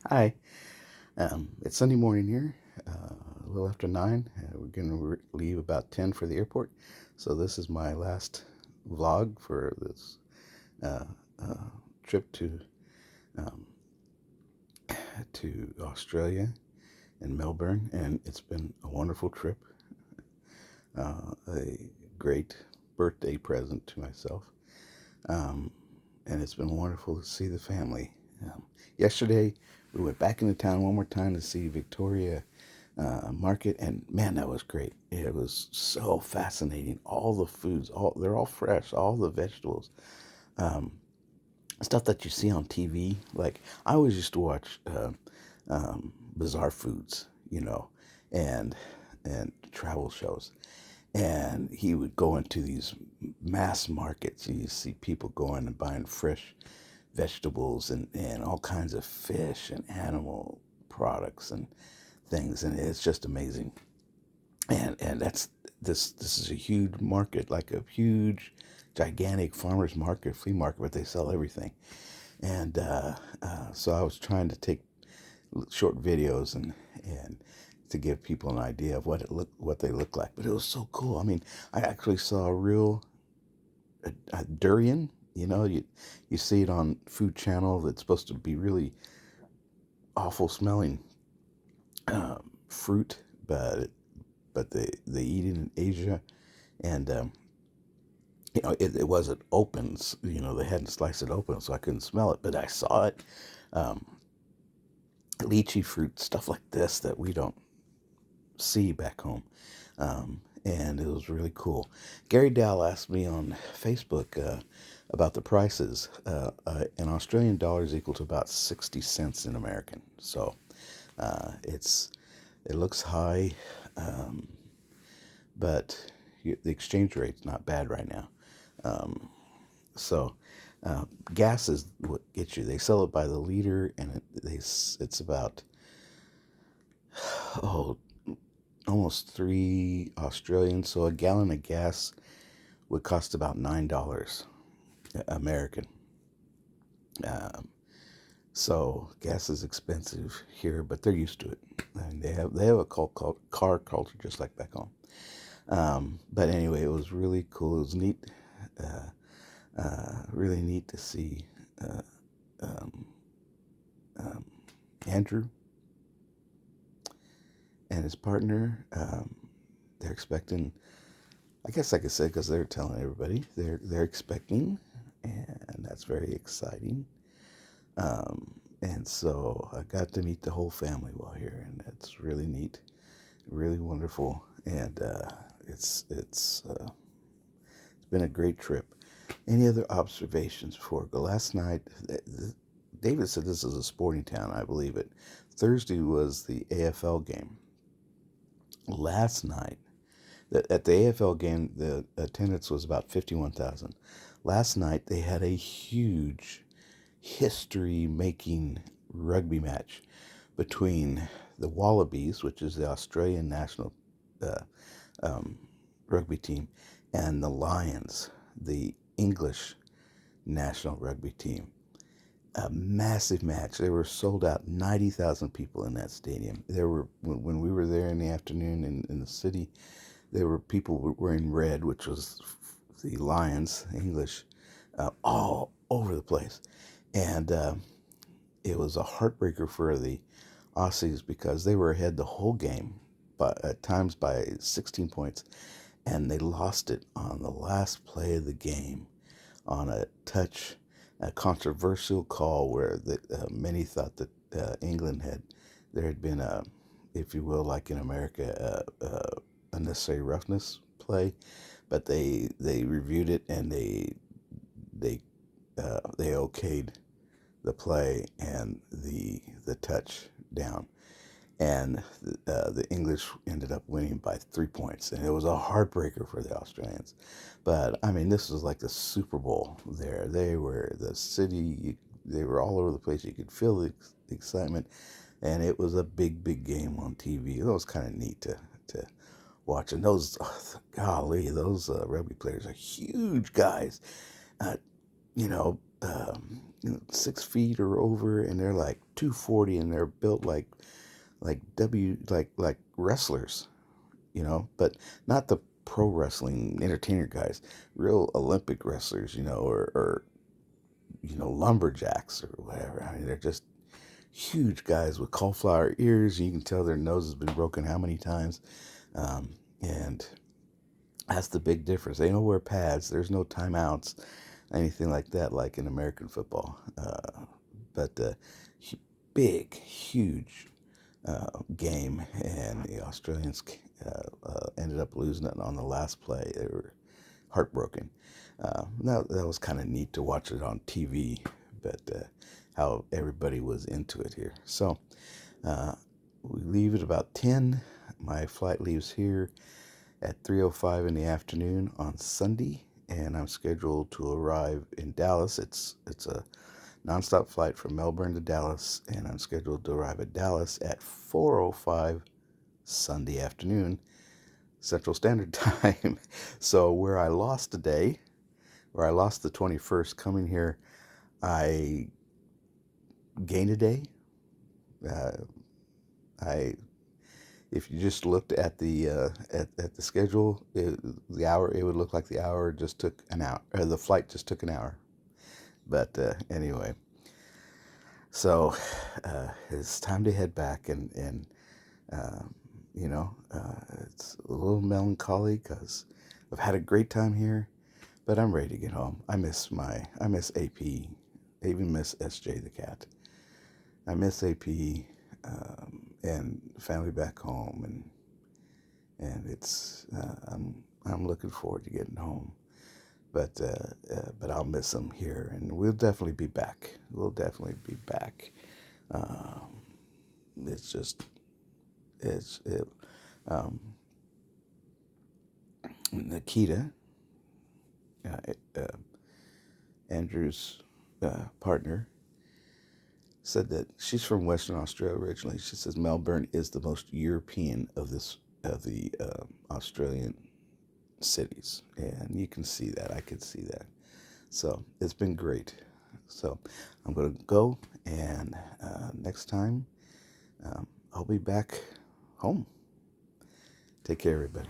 Hi, it's Sunday morning here, a little after 9. We're going to leave about 10 for the airport. So this is my last vlog for this uh, uh, trip um, to Australia and Melbourne, and it's been a wonderful trip, a great birthday present to myself, um, and it's been wonderful to see the family. Yesterday, we went back into town one more time to see Victoria market, and man, that was great. It was so fascinating. All the foods, all they're all fresh. All the vegetables, um, stuff that you see on TV. Like I always used to watch Bizarre Foods, and travel shows. And he would go into these mass markets, and you see people going and buying fresh vegetables and all kinds of fish and animal products and things, and it's just amazing. And that's this is a huge market, like a huge, gigantic farmers market, flea market, but they sell everything. And so I was trying to take short videos and to give people an idea of what they look like. But it was so cool. I mean, I actually saw a real a durian. You see it on Food Channel. That's supposed to be really awful smelling fruit, but they eat it in Asia, and it wasn't open. They hadn't sliced it open, so I couldn't smell it, but I saw it. Um, Lychee fruit, stuff like this that we don't see back home. And it was really cool. Gary Dow asked me on Facebook about the prices. An Australian dollar is equal to about 60 cents in American. So it looks high, um, but the exchange rate's not bad right now. Um, so gas is what gets you. They sell it by the liter, and it's about oh almost 3 Australian. So a gallon of gas would cost about $9 American. Um, so gas is expensive here, but they're used to it. And they have a called car culture just like back home. But anyway, it was really cool. It was neat, really neat to see uh, um, um, Andrew and his partner. They're expecting. I guess I could say because they're telling everybody they're expecting, and that's very exciting. And so I got to meet the whole family while here, and it's really neat, really wonderful, and it's been a great trip. Any other observations before I go? Last night, David said this is a sporting town. I believe it. Thursday was the AFL game. Last night, at the AFL game, the attendance was about 51,000. Last night, they had a huge history-making rugby match between the Wallabies, which is the Australian national uh, um, rugby team, and the Lions, the English national rugby team. A massive match. They were sold out. 90,000 people in that stadium. There were when we were there in the afternoon in the city. There were people wearing red, which was the Lions, English, all over the place, and it was a heartbreaker for the Aussies because they were ahead the whole game, but at times by 16 points, and they lost it on the last play of the game on a controversial call where many thought that England there had been a, if you will, like in America, unnecessary roughness play, but they reviewed it and they okayed the play and the touchdown, and the English ended up winning by 3 points, and it was a heartbreaker for the Australians. But I mean, this was like the Super Bowl. There, they were the city. They were all over the place. You could feel the excitement, and it was a big game on TV. It was kind of neat to watch. And those, golly, those rugby players are huge guys. Uh, 6 feet or over, and they're like 240, and they're built like wrestlers, but not the pro wrestling entertainer guys, real Olympic wrestlers, or lumberjacks or whatever. I mean, they're just huge guys with cauliflower ears. You can tell their nose has been broken how many times, and that's the big difference. They don't wear pads. There's no timeouts, anything like that, like in American football. But big, huge game, and the Australians ended up losing it on the last play. They were heartbroken. That was kind of neat to watch it on TV, but how everybody was into it here. So we leave at about 10. My flight leaves here at 3:05 in the afternoon on Sunday, and I'm scheduled to arrive in Dallas. It's a nonstop flight from Melbourne to Dallas, and I'm scheduled to arrive at Dallas at 4:05 Sunday afternoon, Central Standard Time. So where I lost a day, where I lost the 21st coming here, I gained a day. Uh, I If you just looked at the at the schedule, the hour, it would look like the hour just took an hour, or the flight just took an hour. But anyway, so it's time to head back, and um, it's a little melancholy because I've had a great time here, but I'm ready to get home. I miss AP. I even miss SJ the cat. I miss AP, and family back home, and it's I'm looking forward to getting home. But I'll miss them here, and we'll definitely be back. We'll definitely be back. Um, it's just it's it. Um, Nikita, uh, Andrew's partner, said that she's from Western Australia originally. She says Melbourne is the most European of the Australian cities, and you can see that. I can see that. So it's been great. So I'm gonna go, and next time I'll be back home. Take care, everybody.